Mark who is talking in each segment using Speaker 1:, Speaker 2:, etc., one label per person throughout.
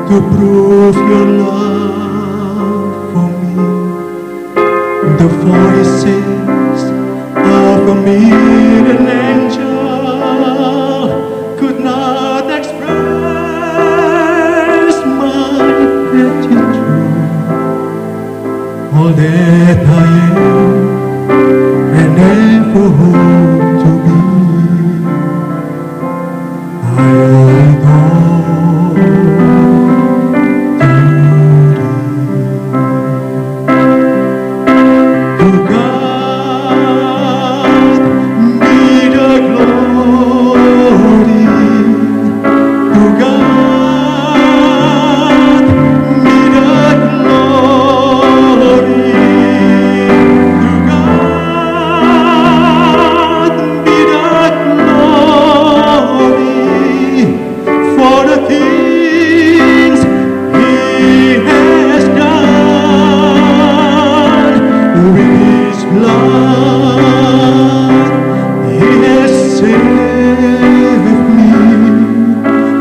Speaker 1: To prove your love for me, the voices of a million angels could not express my gratitude. All that I am and ever hope to be, I owe it all.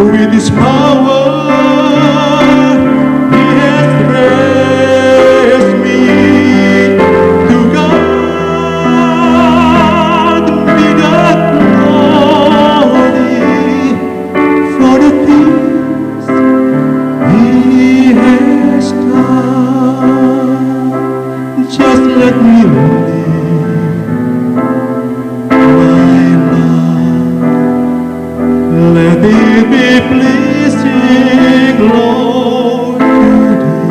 Speaker 1: With His power, He has raised me. To God be the glory for the things He has done. Just let me live my life. Let it be pleasing, Lord, to Thee.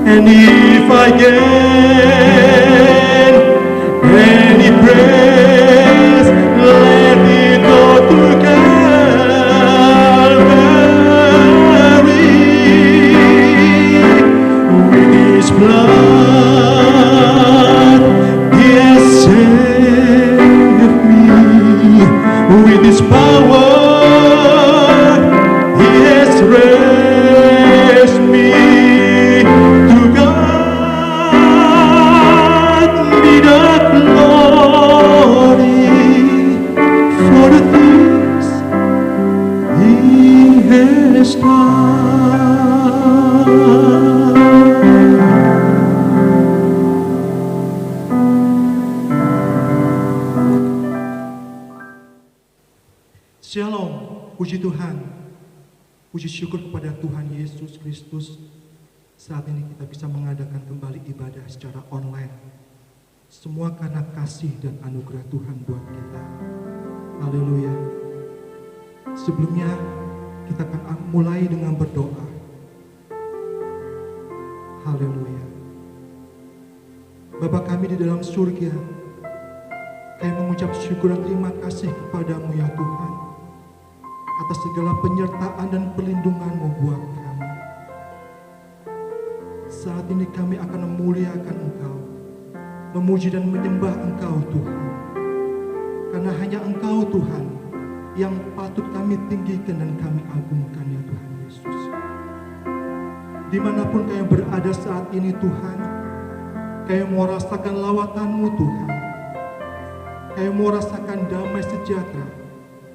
Speaker 1: And if I gain any praise, let it go to Calvary. With His blood, He has saved me. With His power, He has raised me. To God be the glory for the things He has done. Shalom, puji Tuhan, puji syukur kepada Tuhan Yesus Kristus. Saat ini kita bisa mengadakan kembali ibadah secara online. Semua karena kasih dan anugerah Tuhan buat kita. Haleluya. Sebelumnya kita akan mulai dengan berdoa. Haleluya. Bapa kami di dalam surga, kami mengucap syukur dan terima kasih kepadamu ya Tuhan, atas segala penyertaan dan perlindungan-Mu buat kami. Saat ini kami akan memuliakan Engkau, memuji dan menyembah Engkau Tuhan. Karena hanya Engkau Tuhan yang patut kami tinggikan dan kami agungkan ya Tuhan Yesus. Dimanapun kami berada saat ini Tuhan, kami mau rasakan lawatan-Mu Tuhan. Kami mau rasakan damai sejahtera,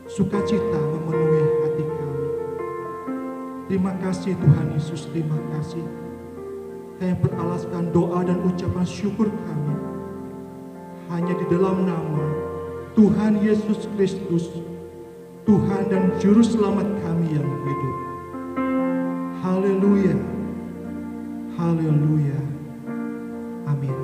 Speaker 1: sukacita memenuhi hati kami. Terima kasih Tuhan Yesus, terima kasih. Kami beralaskan doa dan ucapan syukur kami hanya di dalam nama Tuhan Yesus Kristus, Tuhan dan Juru Selamat kami yang hidup. Haleluya, haleluya, amin.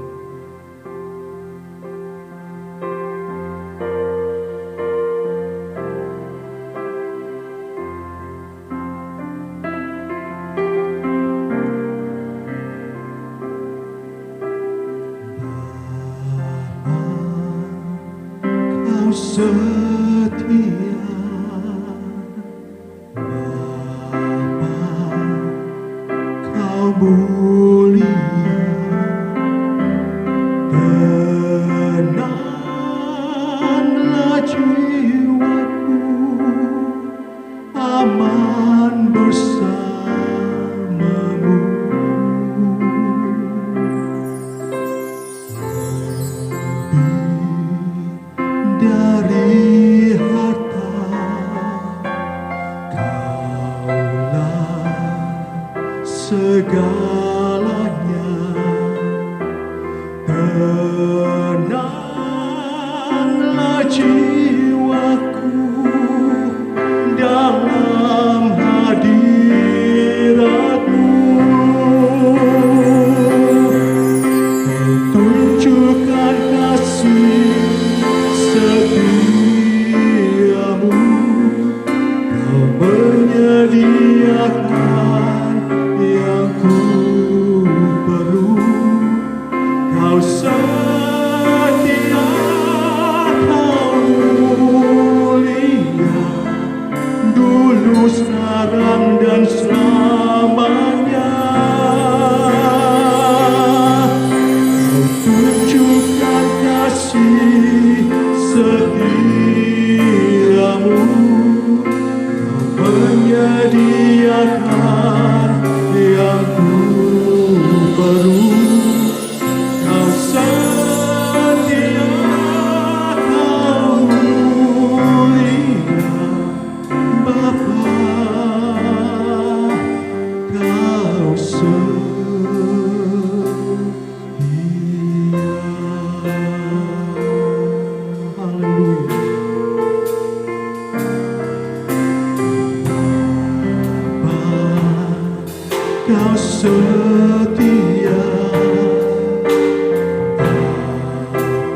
Speaker 1: Kau setia,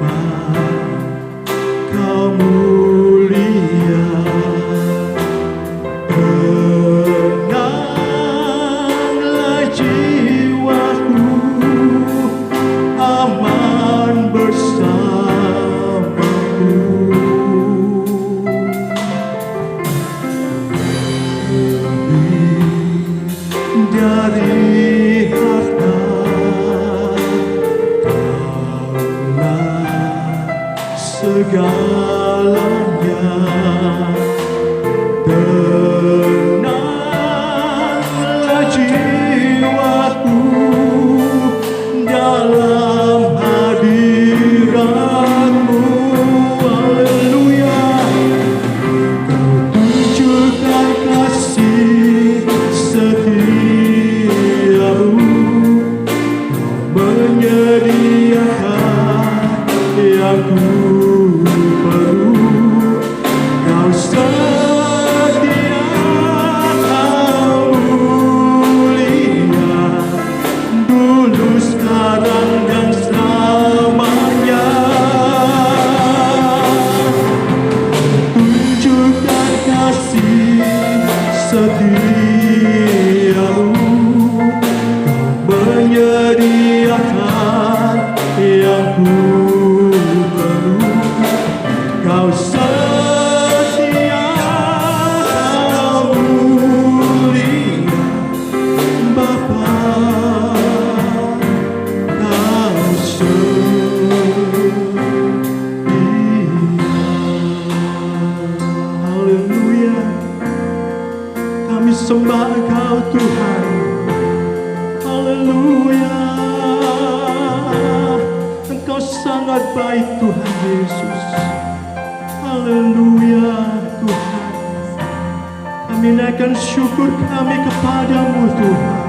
Speaker 1: Bapa, Kau mulia. Tenanglah jiwaku, aman bersamamu. Dari harta Kaulah segalanya. Tenanglah jiwaku dalam hadirat-Mu. Haleluya. Kau tunjukkan kasih setiamu, Kau menyediakan yang ku perlu. Kau setia, Kau mulia, dulu, sekarang, dan selamanya. Tunjukkan kasih setiamu, Kau menyediakan yang ku perlu. Kau setia, Kau mulia, Bapa, Kau setia. Haleluya. Kami sembah Engkau Tuhan. Haleluya. Engkau sangat baik Tuhan Yesus. Haleluya Tuhan. Kami naikkan syukur kami kepadamu Tuhan.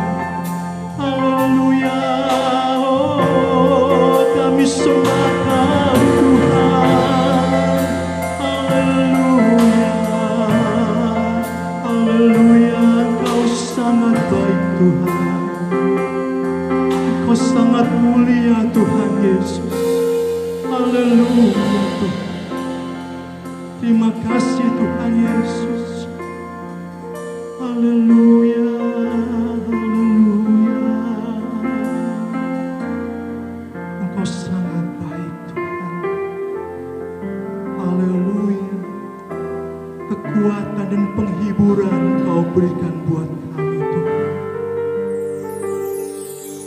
Speaker 1: Haleluya. Oh, kami sembah Kau Tuhan. Haleluya. Haleluya. Engkau sangat baik Tuhan. Engkau sangat mulia Tuhan Yesus. Haleluya Tuhan. Terima kasih Tuhan Yesus. Haleluya. Haleluya. Engkau sangat baik Tuhan. Haleluya. Kekuatan dan penghiburan Kau berikan buat kami Tuhan.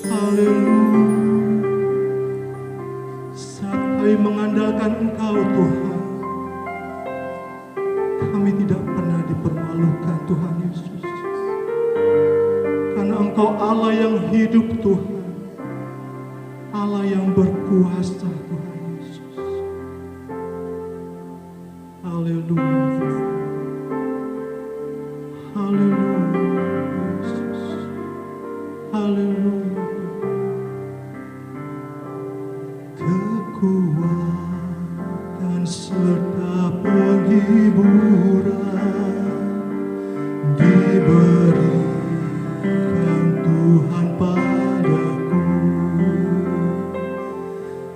Speaker 1: Haleluya. Saat kami mengandalkan Engkau Tuhan, kami tidak pernah dipermalukan Tuhan Yesus. Karena Engkau Allah yang hidup Tuhan, Allah yang berkuasa Tuhan Yesus. Haleluya. Haleluya Yesus. Haleluya. Kekuatan serta penghiburan diberikan Tuhan padaku.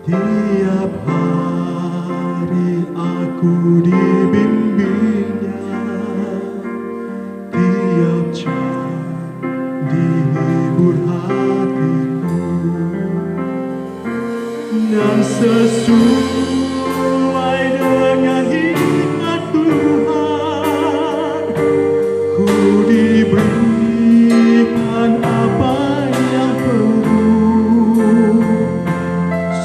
Speaker 1: Tiap hari aku dibimbingnya, tiap jam dihibur hatiku. Dan sesuai dengan hikmat Tuhan, ku diberikan apa yang perlu.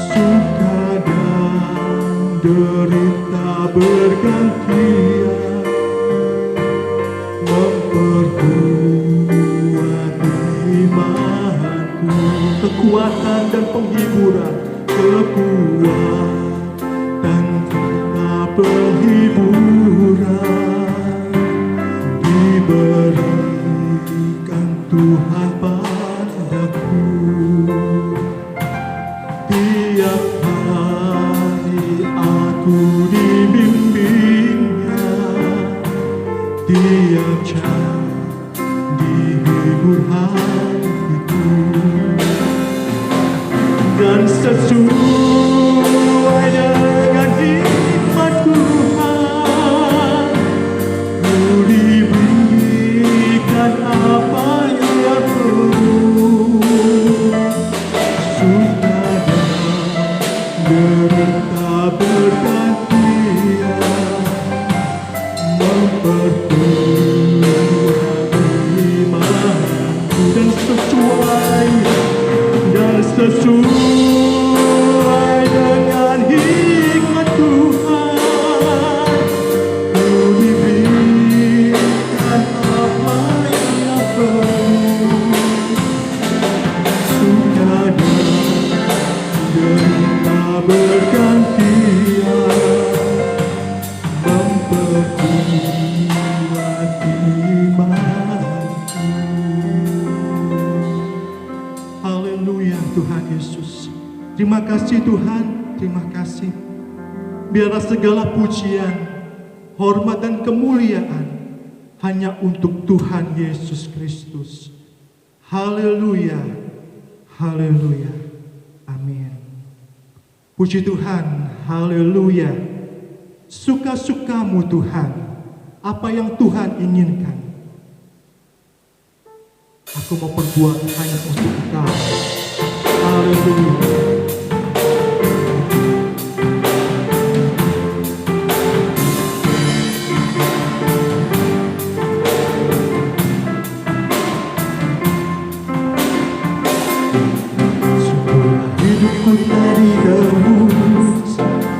Speaker 1: Suka dan derita bergantian, memperkuat imanku. Kekuatan dan penghiburan, kekuatan serta penghiburan diberikan Tuhan padaku. Tiap hari aku dibimbingnya, tiap jam dihibur hati. dan sesuai dengan hikmat Tuhan, ku diberikan apa yang Dia perlu. Sudah derita bergantian, memperkuat imanku dan sesuai dengan hikmat Tuhan, ku diberikan apa yang Dia perlu. Sudah derita bergantian, memperkuat imanku. Haleluya Tuhan Yesus. Terima kasih Tuhan, terima kasih. Biarlah segala pujian, hormat dan kemuliaan hanya untuk Tuhan Yesus Kristus. Haleluya, haleluya, amin. Puji Tuhan, haleluya. Suka-sukamu Tuhan, apa yang Tuhan inginkan, aku mau perbuat hanya untuk Engkau. Haleluya. Hidupku tadi tebus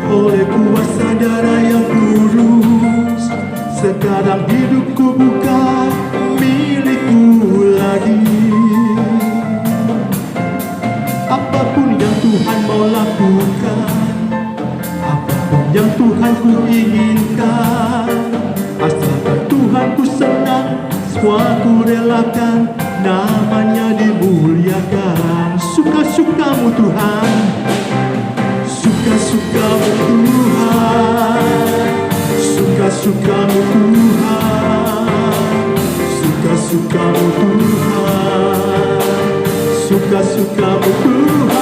Speaker 1: oleh kuasa darah yang kudus. Sekarang hidupku bukan milikku lagi. Apapun yang Tuhan mau lakukan, apapun yang Tuhan ku inginkan, asalkan Tuhan ku senang, semua ku relakan, namanya dimuliakan. Suka-sukamu Tuhan, suka-sukamu Tuhan, suka-sukamu Tuhan, suka-sukamu Tuhan, suka-sukamu Tuhan,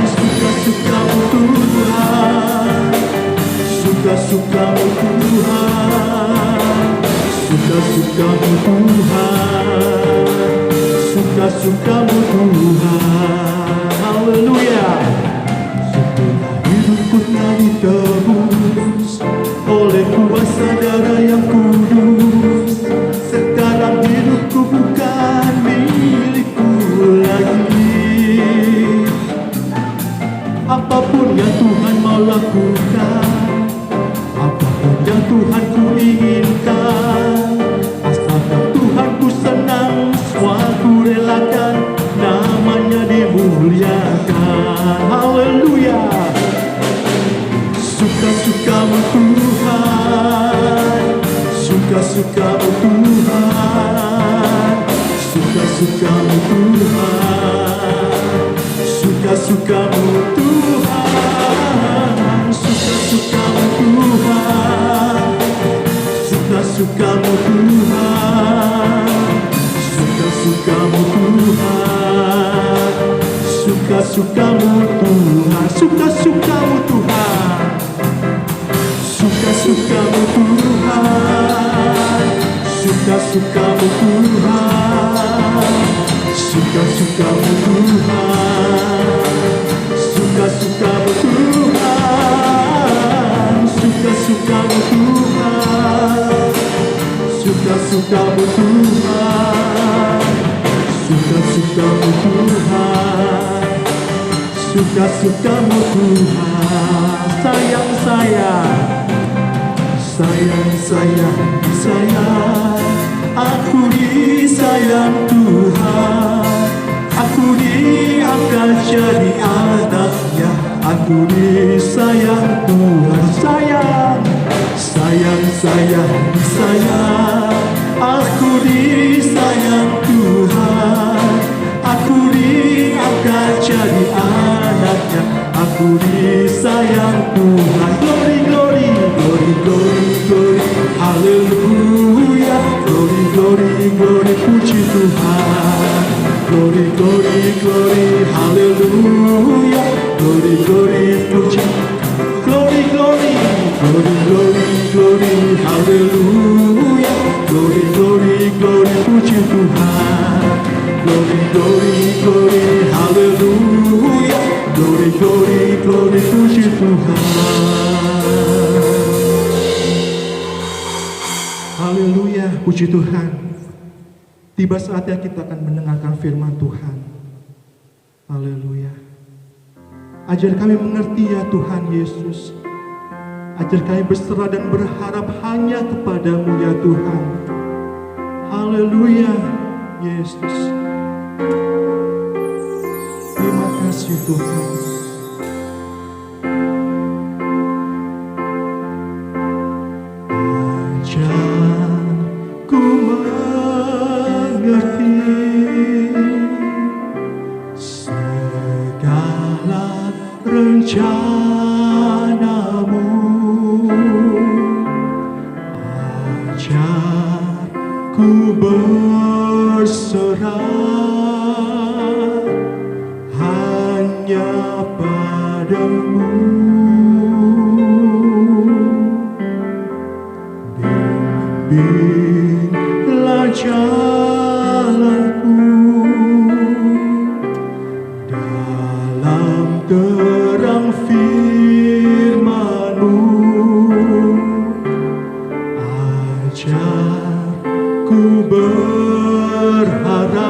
Speaker 1: suka-sukamu Tuhan, suka-sukamu Tuhan, suka-sukamu Tuhan, suka-sukamu Tuhan. Haleluya. Setelah hidupku tadi tebus oleh kuasa darah yang kudus, sekarang hidupku bukan milikku lagi. Apapun yang Tuhan mau lakukan, apapun yang Tuhan ku inginkan, asalkan Tuhan ku senang, semua ku relakan, namanya dimuliakan. Haleluya. Suka-sukamu Tuhan, suka-sukamu Tuhan, suka-sukamu Tuhan, suka-sukamu Tuhan, suka-sukamu Tuhan, suka-sukamu Tuhan, suka-sukamu Tuhan, suka-sukamu Tuhan, suka-sukamu Tuhan, suka-sukamu Tuhan, suka-sukamu Tuhan, suka-sukamu Tuhan, suka-sukamu Tuhan, suka-sukamu Tuhan, suka-sukamu Tuhan, suka-sukamu Tuhan, suka-sukamu Tuhan. Sayang sayang, aku disayang Tuhan, aku diangkat jadi anaknya, aku disayang Tuhan. Sayang, aku disayang Tuhan, aku diangkat jadi anaknya, aku disayang Tuhan. Glory, glory, glory, glory, glory, haleluya. Glory, glory, glory, puji Tuhan. Glory, glory, glory, haleluya. Glory, glory, puji. Glory, glory, glory, glory, glory, haleluya. Glory, glory, glory, puji Tuhan. Glory, glory, glory, haleluya. Glory, glory, glory, puji Tuhan. Haleluya, puji Tuhan. Tiba saatnya kita akan mendengarkan firman Tuhan. Haleluya. Ajar kami mengerti ya Tuhan Yesus. Ajar kami berserah dan berharap hanya kepadamu ya Tuhan. Haleluya, Yesus. Terima kasih Tuhan. Ajarku mengerti segala rencanamu. Ajarku berserah hanya padamu. Bimbinglah jalanku dalam terang firman-Mu. Ajarku berharap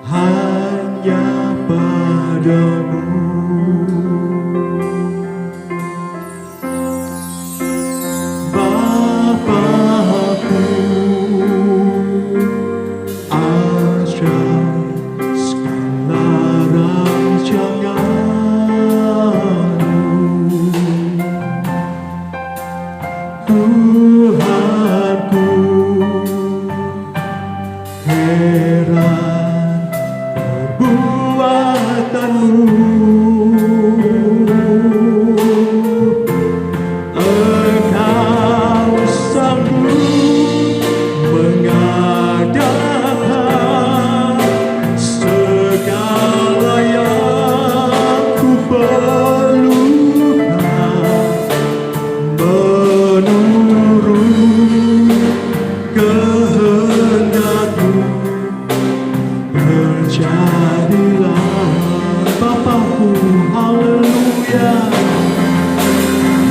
Speaker 1: hanya padamu. Bapakku, ajar segala rancangan-Mu. Tuhanku, heran perbuatan-Mu. Engkau sanggup mengadakan segala yang ku perlukan menurut kehendak-Mu. Berjadilah Bapakku, haleluya.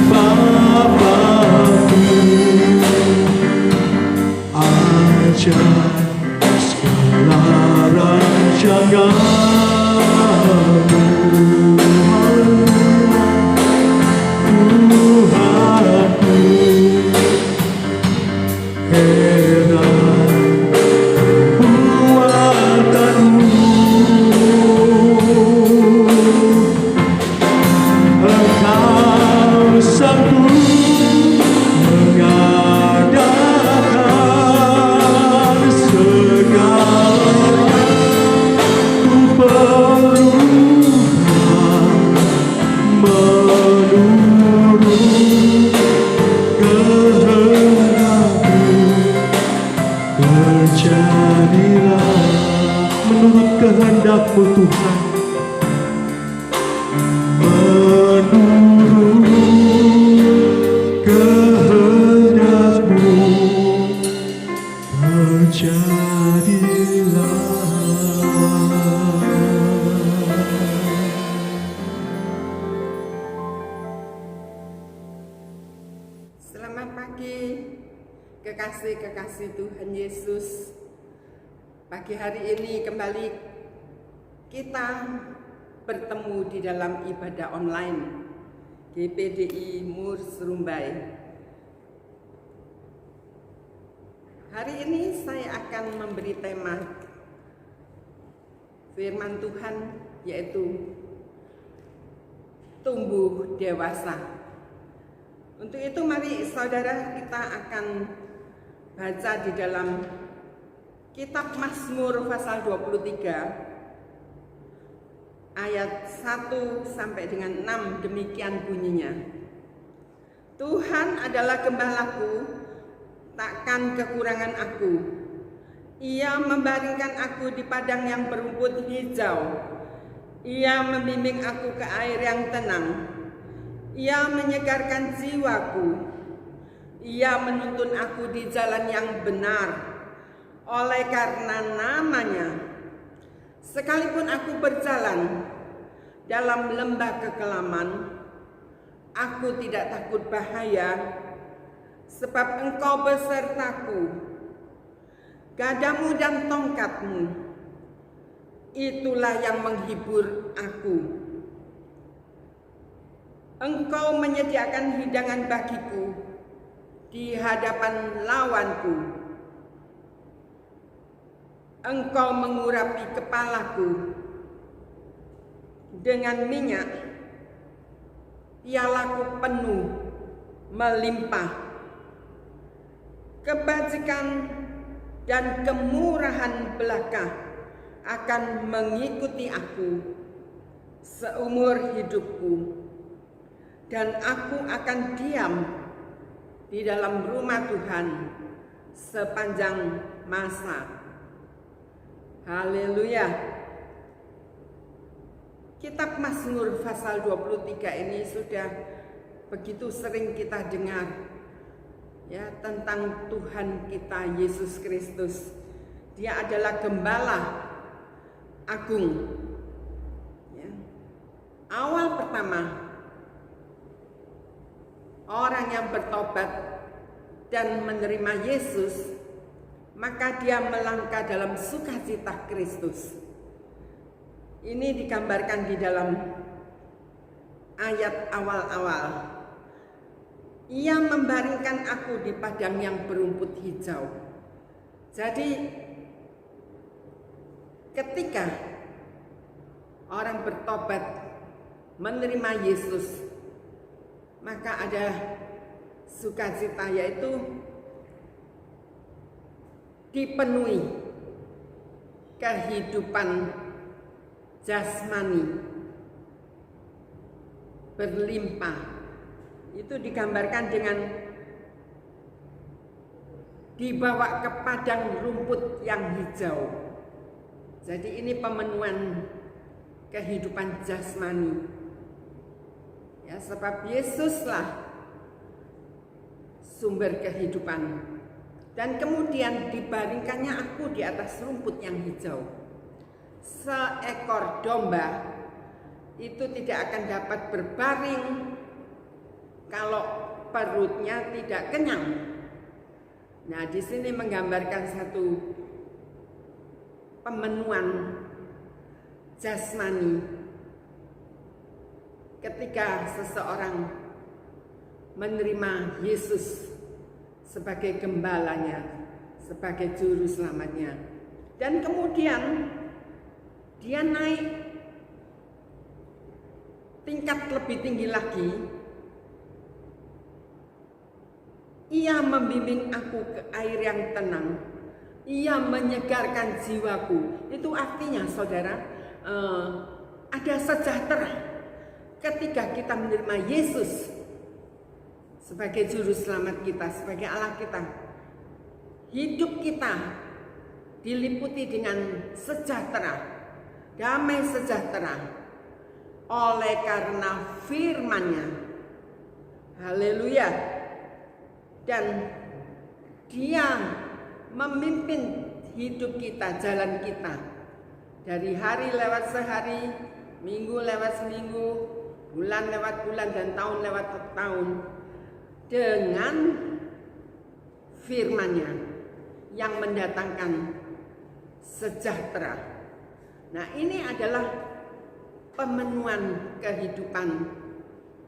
Speaker 1: Bapakku, ajar segala rancangan-Mu. Tuhanku, heran perbuatan-Mu. Engkau sanggup mengadakan segala ku perlukan menurut kehendak-Mu. Terjadilah menurut kehendak-Mu Tuhan. Menurut kehendak-Mu terjadilah.
Speaker 2: Selamat pagi, kekasih-kekasih Tuhan Yesus. Pagi hari ini kembali kita bertemu di dalam ibadah online GPDI Mur Serumbai. Hari ini saya akan memberi tema firman Tuhan, yaitu tumbuh dewasa. Untuk itu mari saudara kita akan baca di dalam kitab Mazmur pasal 23 ayat 1 sampai dengan 6, demikian bunyinya. Tuhan adalah gembalaku, takkan kekurangan aku. Ia membaringkan aku di padang yang berumput hijau. Ia membimbing aku ke air yang tenang. Ia menyegarkan jiwaku. Ia menuntun aku di jalan yang benar oleh karena namanya. Sekalipun aku berjalan dalam lembah kekelaman, aku tidak takut bahaya, sebab Engkau besertaku. Gadamu dan tongkatmu, itulah yang menghibur aku. Engkau menyediakan hidangan bagiku di hadapan lawanku. Engkau mengurapi kepalaku dengan minyak, pialaku penuh melimpah. Kebajikan dan kemurahan belaka akan mengikuti aku seumur hidupku, dan aku akan diam di dalam rumah Tuhan sepanjang masa. Haleluya. Kitab Mazmur pasal 23 ini sudah begitu sering kita dengar, ya, tentang Tuhan kita Yesus Kristus. Dia adalah gembala agung. Ya. Awal pertama, orang yang bertobat dan menerima Yesus, maka dia melangkah dalam sukacita Kristus. Ini digambarkan di dalam ayat awal-awal. Ia membaringkan aku di padang yang berumput hijau. Jadi ketika orang bertobat menerima Yesus, maka ada sukacita, yaitu dipenuhi kehidupan jasmani berlimpah. Itu digambarkan dengan dibawa ke padang rumput yang hijau. Jadi ini pemenuhan kehidupan jasmani. Ya, sebab Yesuslah sumber kehidupan. Dan kemudian dibaringkannya aku di atas rumput yang hijau. Seekor domba itu tidak akan dapat berbaring kalau perutnya tidak kenyang. Nah, di sini menggambarkan satu pemenuhan jasmani ketika seseorang menerima Yesus sebagai gembalanya, sebagai juru selamatnya. Dan kemudian dia naik tingkat lebih tinggi lagi. Ia membimbing aku ke air yang tenang. Ia menyegarkan jiwaku. Itu artinya, saudara, ada sejahtera ketika kita menerima Yesus sebagai juru selamat kita, sebagai Allah kita. Hidup kita diliputi dengan sejahtera, damai sejahtera, oleh karena firman-Nya. Haleluya. Dan Dia memimpin hidup kita, jalan kita, dari hari lewat sehari, minggu lewat seminggu, bulan lewat bulan, dan tahun lewat tahun, dengan firman-Nya yang mendatangkan sejahtera. Nah, ini adalah pemenuhan kehidupan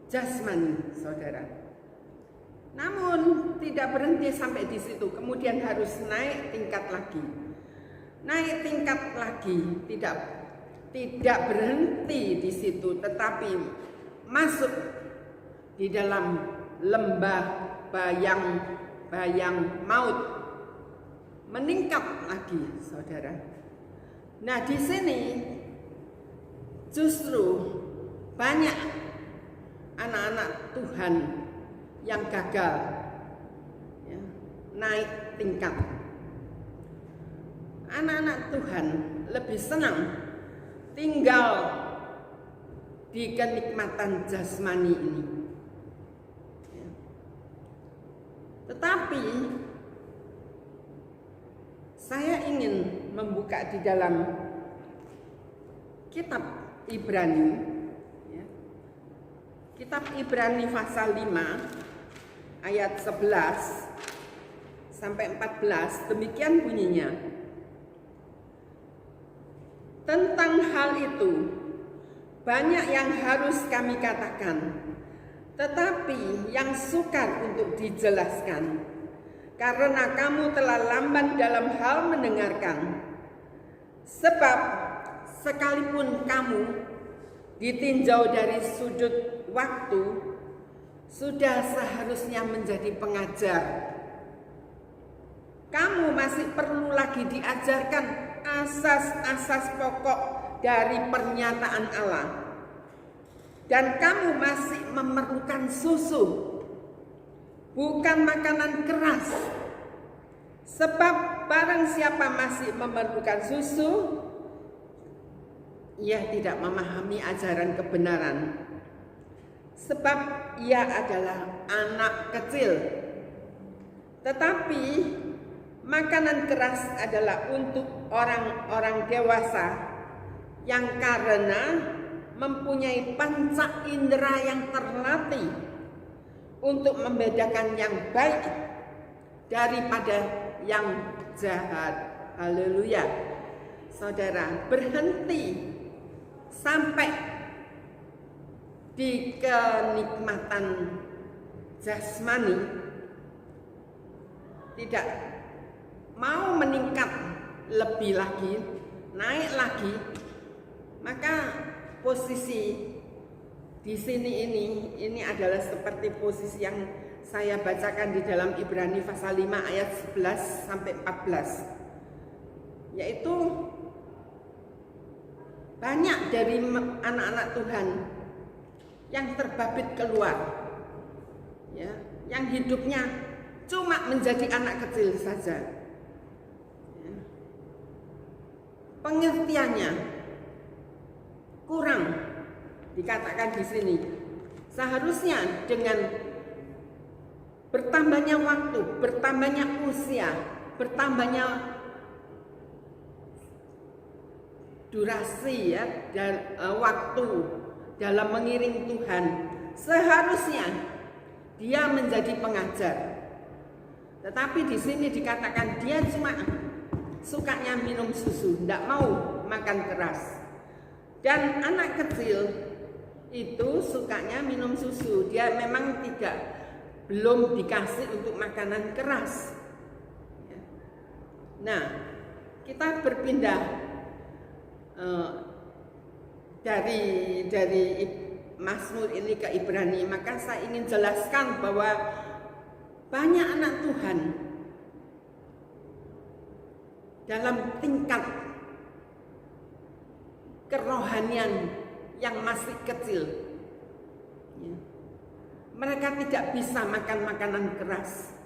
Speaker 2: jasmani, saudara. Namun tidak berhenti sampai di situ, kemudian harus naik tingkat lagi. Naik tingkat lagi, tidak berhenti di situ, tetapi masuk di dalam lembah bayang maut. Meningkat lagi, saudara. Nah, di sini justru banyak anak-anak Tuhan yang gagal, ya, naik tingkat. anak-anak Tuhan lebih senang tinggal di kenikmatan jasmani ini. Tetapi saya ingin membuka di dalam kitab Ibrani, kitab Ibrani pasal 5 ayat 11 sampai 14, demikian bunyinya. Tentang hal itu banyak yang harus kami katakan, tetapi yang sukar untuk dijelaskan, karena kamu telah lamban dalam hal mendengarkan. Sebab sekalipun kamu ditinjau dari sudut waktu, sudah seharusnya menjadi pengajar. Kamu masih perlu lagi diajarkan asas-asas pokok dari pernyataan Allah. Dan kamu masih memerlukan susu, bukan makanan keras. Sebab barang siapa masih memerlukan susu, ia tidak memahami ajaran kebenaran. Sebab ia adalah anak kecil. Tetapi makanan keras adalah untuk orang-orang dewasa yang karena mempunyai panca indera yang terlatih untuk membedakan yang baik daripada yang jahat. Haleluya. Saudara, berhenti sampai di kenikmatan jasmani, tidak mau meningkat lebih lagi, naik lagi, maka posisi di sini ini adalah seperti posisi yang saya bacakan di dalam Ibrani pasal 5 ayat 11 sampai 14, yaitu banyak dari anak-anak Tuhan yang terbabit keluar, ya, yang hidupnya cuma menjadi anak kecil saja, ya. Pengertiannya kurang dikatakan di sini. Seharusnya dengan bertambahnya waktu, bertambahnya usia, bertambahnya durasi, ya, dan waktu dalam mengiring Tuhan, seharusnya dia menjadi pengajar. Tetapi di sini dikatakan dia cuma sukanya minum susu, tidak mau makan keras. Dan anak kecil itu sukanya minum susu, dia memang belum dikasih untuk makanan keras. Nah, kita berpindah dari Mazmur ini ke Ibrani, maka saya ingin jelaskan bahwa banyak anak Tuhan dalam tingkat kerohanian yang masih kecil, ya, mereka tidak bisa makan makanan keras.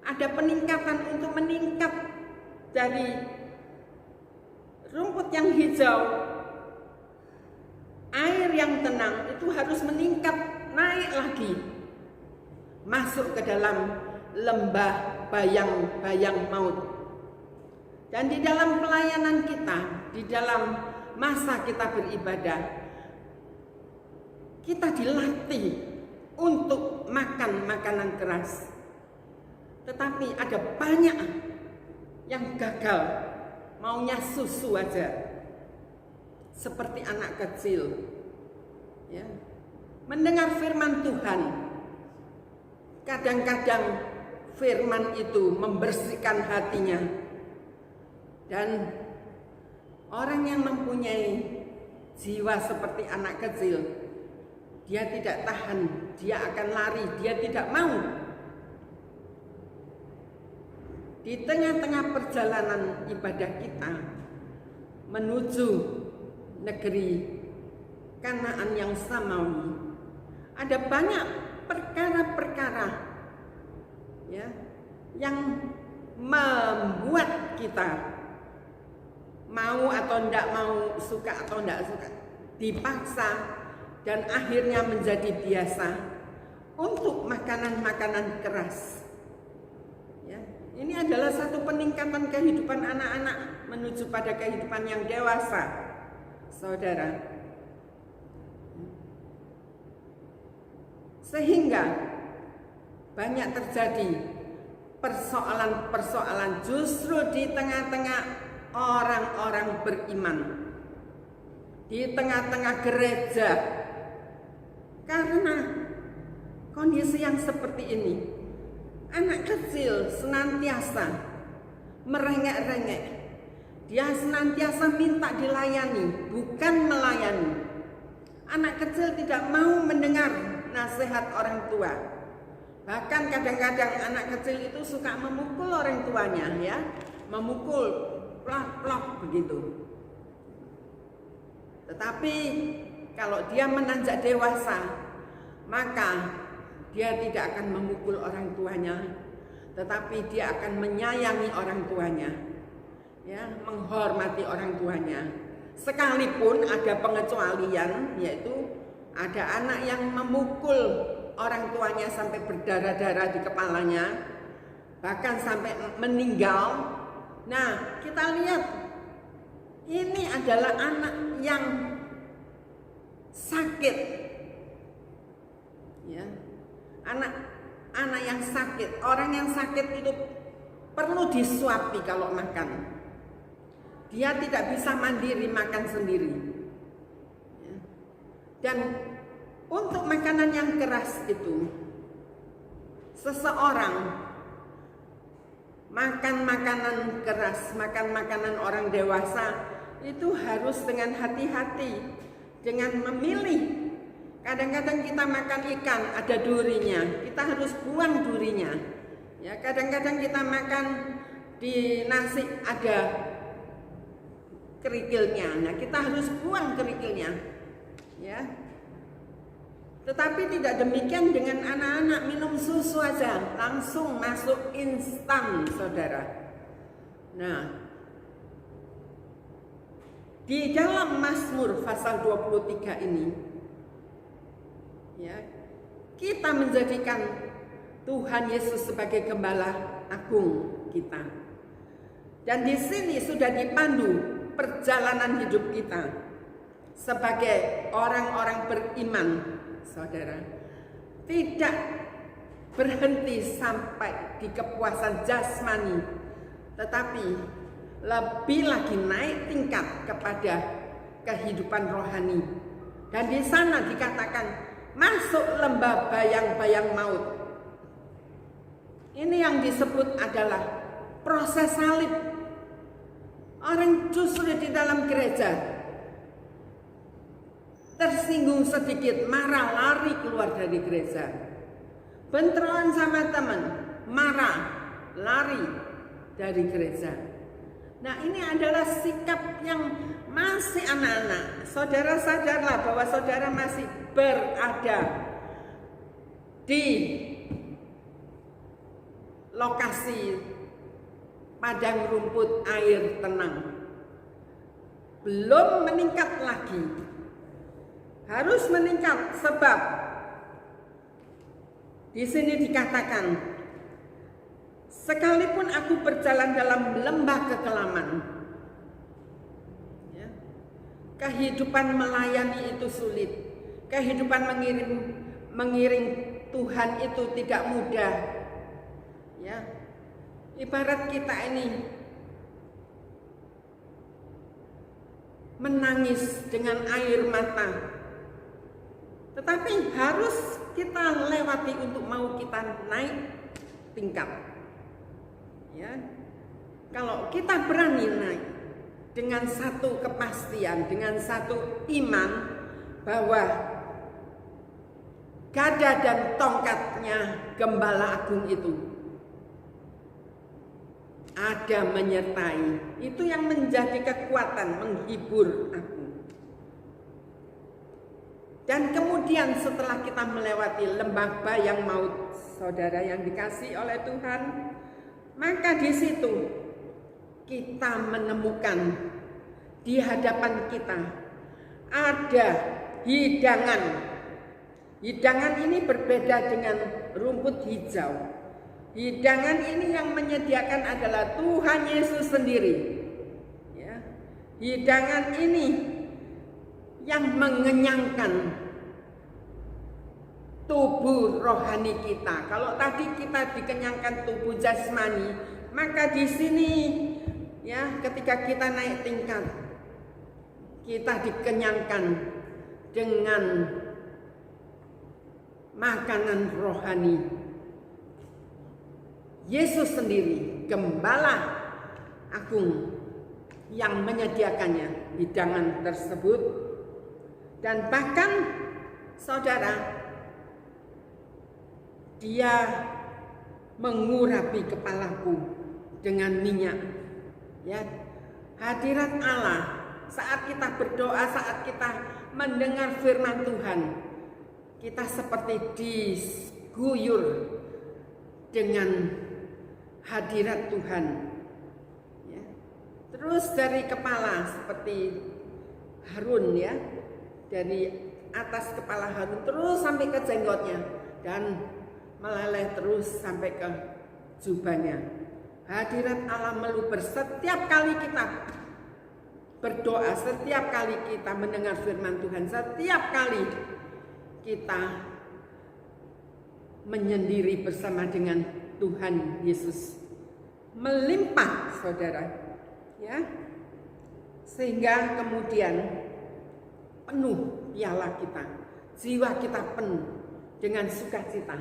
Speaker 2: Ada peningkatan untuk meningkat dari rumput yang hijau, air yang tenang itu harus meningkat, naik lagi, masuk ke dalam lembah bayang-bayang maut. Dan di dalam pelayanan kita, di dalam masa kita beribadah, kita dilatih untuk makan makanan keras. Tetapi ada banyak yang gagal, maunya susu aja, seperti anak kecil, ya. Mendengar firman Tuhan, kadang-kadang firman itu membersihkan hatinya. Dan orang yang mempunyai jiwa seperti anak kecil, dia tidak tahan, dia akan lari, dia tidak mau. Di tengah-tengah perjalanan ibadah kita menuju negeri Kanaan yang samawi, ada banyak perkara-perkara, ya, yang membuat kita mau atau tidak mau, suka atau tidak suka, dipaksa dan akhirnya menjadi biasa untuk makanan-makanan keras. Ya, ini adalah satu peningkatan kehidupan anak-anak menuju pada kehidupan yang dewasa, saudara. Sehingga banyak terjadi persoalan-persoalan justru di tengah-tengah orang-orang beriman, di tengah-tengah gereja. Karena kondisi yang seperti ini, anak kecil senantiasa merengek-rengek. Dia senantiasa minta dilayani, bukan melayani. Anak kecil tidak mau mendengar nasihat orang tua. Bahkan kadang-kadang anak kecil itu suka memukul orang tuanya, ya, memukul, plak-plak begitu. Tetapi kalau dia menanjak dewasa, maka dia tidak akan memukul orang tuanya, tetapi dia akan menyayangi orang tuanya, ya, menghormati orang tuanya. Sekalipun ada pengecualian, yaitu ada anak yang memukul orang tuanya sampai berdarah-darah di kepalanya, bahkan sampai meninggal. Nah, kita lihat ini adalah anak yang sakit, ya, anak yang sakit. Orang yang sakit itu perlu disuapi kalau makan. Dia tidak bisa mandiri makan sendiri, ya. Dan untuk makanan yang keras itu, seseorang makan makanan keras, makan makanan orang dewasa itu harus dengan hati-hati, dengan memilih. Kadang-kadang kita makan ikan ada durinya, kita harus buang durinya. Ya, kadang-kadang kita makan di nasi ada kerikilnya, nah kita harus buang kerikilnya, ya. Tetapi tidak demikian dengan anak-anak, minum susu aja langsung masuk instan, saudara. Nah, di dalam Mazmur pasal 23 ini, ya, kita menjadikan Tuhan Yesus sebagai gembala agung kita. Dan di sini sudah dipandu perjalanan hidup kita sebagai orang-orang beriman, saudara. Tidak berhenti sampai di kepuasan jasmani, tetapi lebih lagi naik tingkat kepada kehidupan rohani. Dan di sana dikatakan masuk lembah bayang-bayang maut. Ini yang disebut adalah proses salib. Orang justru di dalam gereja tersinggung sedikit, marah, lari keluar dari gereja. Bentroan sama teman, marah, lari dari gereja. Nah, ini adalah sikap yang masih anak-anak. Saudara sadarlah bahwa saudara masih berada di lokasi padang rumput air tenang. Belum meningkat lagi. Harus meningkat sebab di sini dikatakan, sekalipun aku berjalan dalam lembah kekelaman, ya, kehidupan melayani itu sulit. Kehidupan mengiring Tuhan itu tidak mudah. Ya. Ibarat kita ini menangis dengan air mata, tetapi harus kita lewati untuk mau kita naik tingkat. Ya, kalau kita berani naik dengan satu kepastian, dengan satu iman bahwa gada dan tongkatnya Gembala Agung itu ada menyertai, itu yang menjadi kekuatan menghibur aku. Dan kemudian setelah kita melewati lembah bayang maut, saudara yang dikasihi oleh Tuhan, maka di situ kita menemukan di hadapan kita ada hidangan. Hidangan ini berbeda dengan rumput hijau. Hidangan ini yang menyediakan adalah Tuhan Yesus sendiri. Ya. Hidangan ini yang mengenyangkan tubuh rohani kita. Kalau tadi kita dikenyangkan tubuh jasmani, maka di sini ya ketika kita naik tingkat, kita dikenyangkan dengan makanan rohani. Yesus sendiri, Gembala Agung yang menyediakannya hidangan tersebut. Dan bahkan saudara, dia mengurapi kepalaku dengan minyak. Ya, hadirat Allah saat kita berdoa, saat kita mendengar firman Tuhan, kita seperti diguyur dengan hadirat Tuhan. Ya. Terus dari kepala seperti Harun ya, dari atas kepala Harun terus sampai ke jenggotnya dan meleleh terus sampai ke jubahnya. Hadirat Allah meluber setiap kali kita berdoa, setiap kali kita mendengar firman Tuhan, setiap kali kita menyendiri bersama dengan Tuhan Yesus. Melimpah saudara, ya, sehingga kemudian penuh piala kita, jiwa kita penuh dengan sukacita.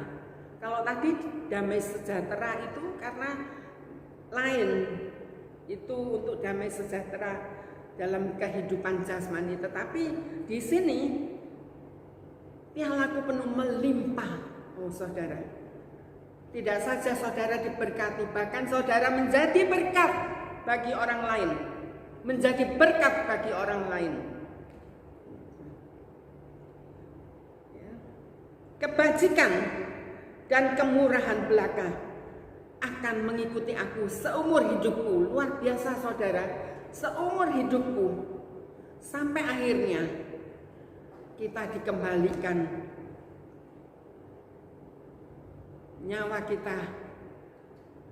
Speaker 2: Kalau tadi damai sejahtera itu karena lain, itu untuk damai sejahtera dalam kehidupan jasmani, tetapi di sini pialaku penuh melimpah. Oh saudara, tidak saja saudara diberkati, bahkan saudara menjadi berkat bagi orang lain, menjadi berkat bagi orang lain. Kebajikan dan kemurahan belaka akan mengikuti aku seumur hidupku. Luar biasa saudara, seumur hidupku, sampai akhirnya kita dikembalikan, nyawa kita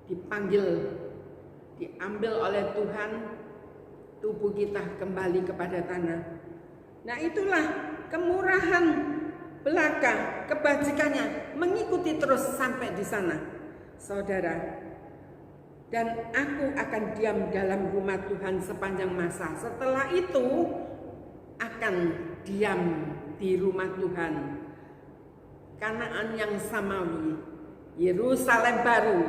Speaker 2: dipanggil, diambil oleh Tuhan, tubuh kita kembali kepada tanah. Nah itulah kemurahan belaka, kebajikannya mengikuti terus sampai di sana saudara. Dan aku akan diam dalam rumah Tuhan sepanjang masa. Setelah itu akan diam di rumah Tuhan, Kanaan yang samawi, Yerusalem baru,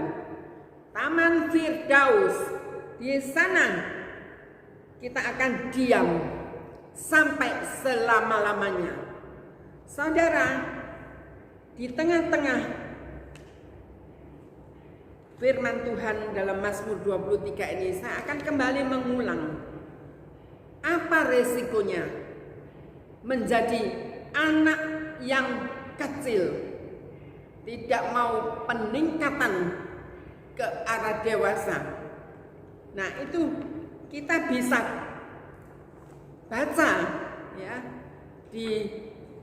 Speaker 2: Taman Firdaus. Di sana kita akan diam sampai selama-lamanya. Saudara, di tengah-tengah firman Tuhan dalam Mazmur 23 ini, saya akan kembali mengulang apa resikonya menjadi anak yang kecil, tidak mau peningkatan ke arah dewasa. Nah itu kita bisa baca ya di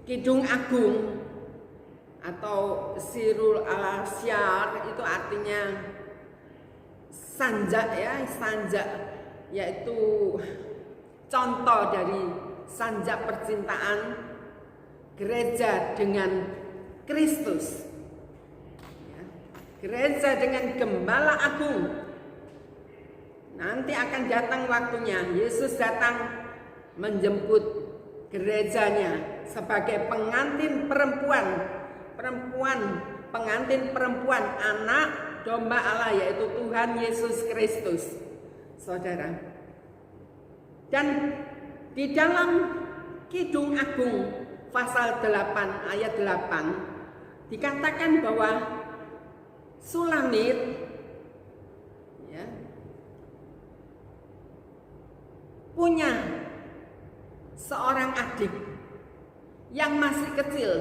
Speaker 2: Kidung Agung atau Sirul Al-Asyar, itu artinya sanjak ya, sanjak yaitu contoh dari sanjak percintaan gereja dengan Kristus ya, gereja dengan Gembala Agung. Nanti akan datang waktunya Yesus datang menjemput gerejanya sebagai pengantin perempuan, pengantin perempuan anak domba Allah, yaitu Tuhan Yesus Kristus saudara. Dan di dalam Kidung Agung pasal 8 ayat 8 dikatakan bahwa Sulamit ya, punya seorang adik yang masih kecil.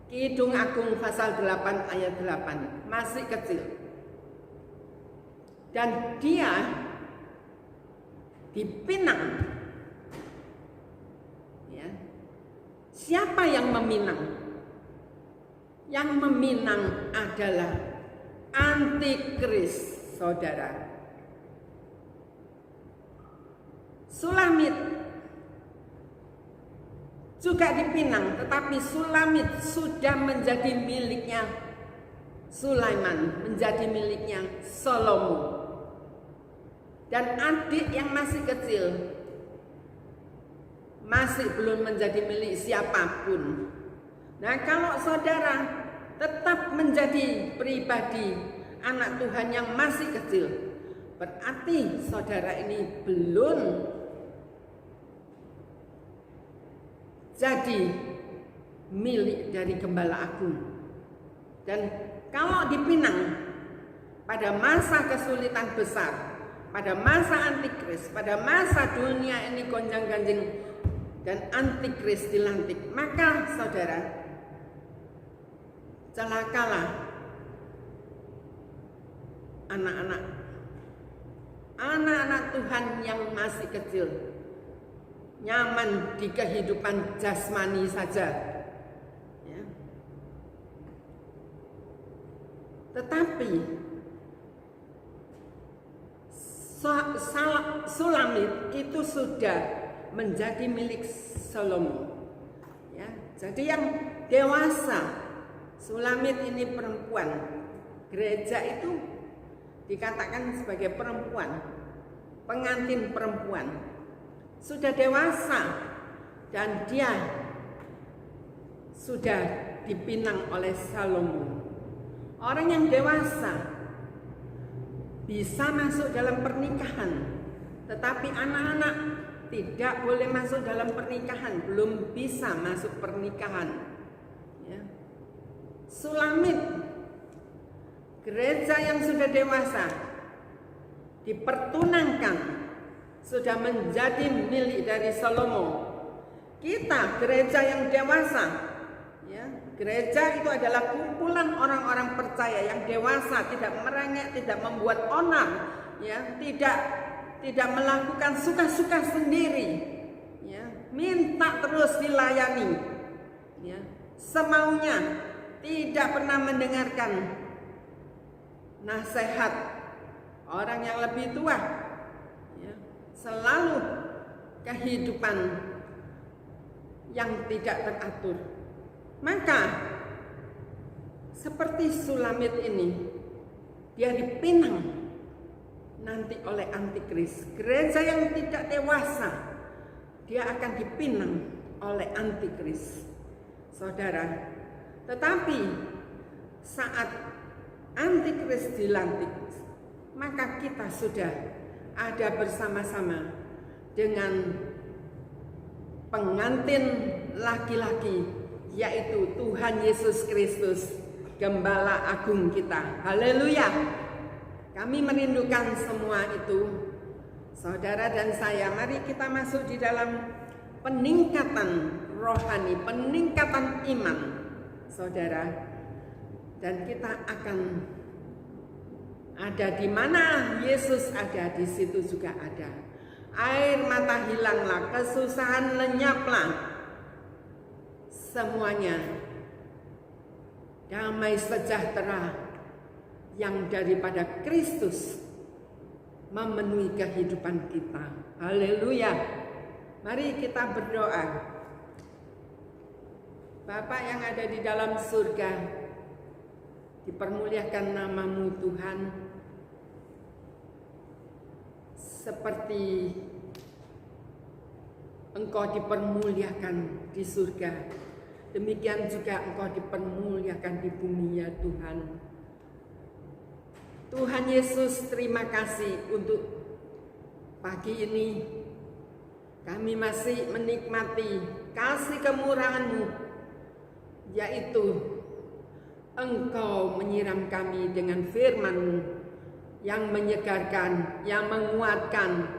Speaker 2: Kidung Agung pasal 8 ayat 8, masih kecil. dan dia dipinang. Ya. Siapa yang meminang? Yang meminang adalah antikris, saudara. Sulamit juga dipinang, tetapi Sulamit sudah menjadi miliknya Sulaiman, menjadi miliknya Salomo. Dan adik yang masih kecil masih belum menjadi milik siapapun. Nah, kalau saudara tetap menjadi pribadi anak Tuhan yang masih kecil, berarti saudara ini belum jadi milik dari Gembala Agung. Dan kalau dipinang pada masa kesulitan besar, pada masa antikris, pada masa dunia ini gonjang-ganjing dan antikris dilantik, maka saudara, celakalah anak-anak Tuhan yang masih kecil, nyaman di kehidupan jasmani saja, ya. Tetapi Sulamit itu sudah menjadi milik Salomo, ya. Jadi yang dewasa, Sulamit ini perempuan. Gereja itu dikatakan sebagai perempuan, pengantin perempuan, sudah dewasa dan dia sudah dipinang oleh Salomo. Orang yang dewasa bisa masuk dalam pernikahan, tetapi anak-anak tidak boleh masuk dalam pernikahan, belum bisa masuk pernikahan, ya. Sulamit, gereja yang sudah dewasa, dipertunangkan, sudah menjadi milik dari Salomo. Kita gereja yang dewasa, ya, gereja itu adalah kumpulan orang-orang percaya yang dewasa, tidak merengek, tidak membuat onar, ya, tidak melakukan suka-suka sendiri, ya, minta terus dilayani, ya, semaunya, tidak pernah mendengarkan nasihat orang yang lebih tua, ya, selalu kehidupan yang tidak teratur. Maka seperti Sulamit ini, dia dipinang nanti oleh antikris. Gereja yang tidak dewasa, dia akan dipinang oleh antikris, saudara. Tetapi saat antikris dilantik, maka kita sudah ada bersama-sama dengan pengantin laki-laki, yaitu Tuhan Yesus Kristus, Gembala Agung kita. Haleluya. Kami merindukan semua itu, saudara dan saya. Mari kita masuk di dalam peningkatan rohani, peningkatan iman, saudara. Dan kita akan ada di mana Yesus ada, di situ juga ada. Air mata hilanglah, kesusahan lenyaplah, semuanya damai sejahtera yang daripada Kristus memenuhi kehidupan kita. Haleluya. Mari kita berdoa. Bapa yang ada di dalam surga, dipermuliakan namamu Tuhan, seperti Engkau dipermuliakan di surga, demikian juga Engkau dipermuliakan di bumi, ya Tuhan. Tuhan Yesus, terima kasih untuk pagi ini. Kami masih menikmati kasih kemurahan-Mu, yaitu Engkau menyiram kami dengan firman-Mu yang menyegarkan, yang menguatkan,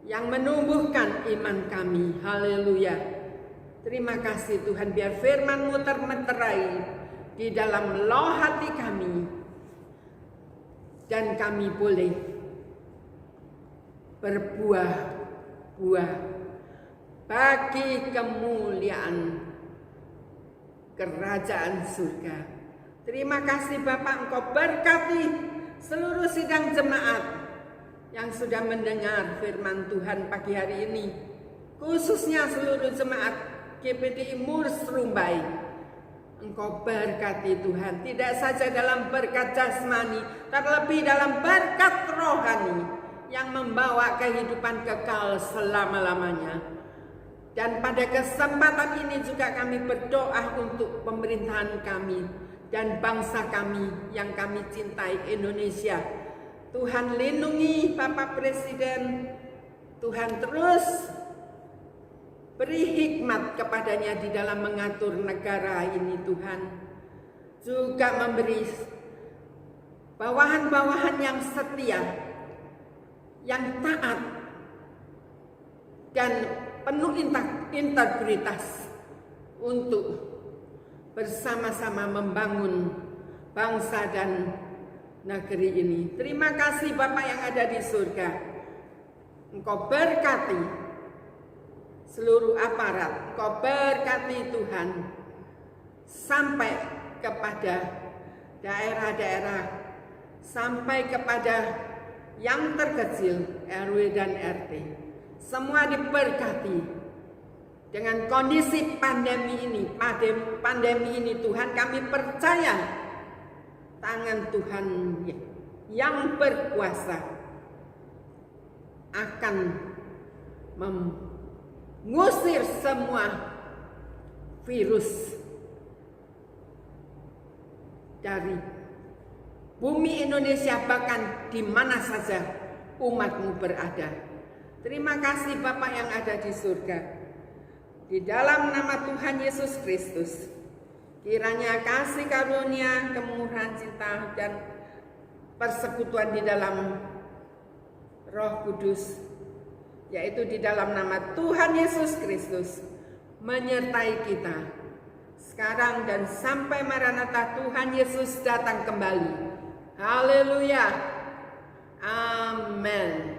Speaker 2: yang menumbuhkan iman kami. Haleluya. Terima kasih Tuhan, biar firman-Mu termeterai di dalam loh hati kami. dan kami boleh berbuah-buah bagi kemuliaan kerajaan surga. Terima kasih Bapak, Engkau berkati seluruh sidang jemaat yang sudah mendengar firman Tuhan pagi hari ini, khususnya seluruh jemaat GPTI Murs Rumbai. Engkau berkati Tuhan, tidak saja dalam berkat jasmani, terlebih dalam berkat rohani yang membawa kehidupan kekal selama-lamanya. Dan pada kesempatan ini juga kami berdoa untuk pemerintahan kami dan bangsa kami yang kami cintai, Indonesia. Tuhan lindungi Bapak Presiden, Tuhan terus beri hikmat kepadanya di dalam mengatur negara ini Tuhan. Juga memberi bawahan-bawahan yang setia, yang taat, dan penuh integritas untuk bersama-sama membangun bangsa dan negeri ini. Terima kasih Bapak yang ada di surga. Engkau berkati seluruh aparat, Engkau berkati Tuhan sampai kepada daerah-daerah, sampai kepada yang terkecil, RW dan RT. Semua diberkati dengan kondisi pandemi ini Tuhan, kami percaya tangan Tuhan yang berkuasa akan mengusir semua virus dari bumi Indonesia, bahkan di mana saja umatmu berada. Terima kasih Bapak yang ada di surga. Di dalam nama Tuhan Yesus Kristus, kiranya kasih karunia, kemurahan cinta, dan persekutuan di dalam Roh Kudus, yaitu di dalam nama Tuhan Yesus Kristus, menyertai kita sekarang dan sampai Maranatha Tuhan Yesus datang kembali. Haleluya. Amin.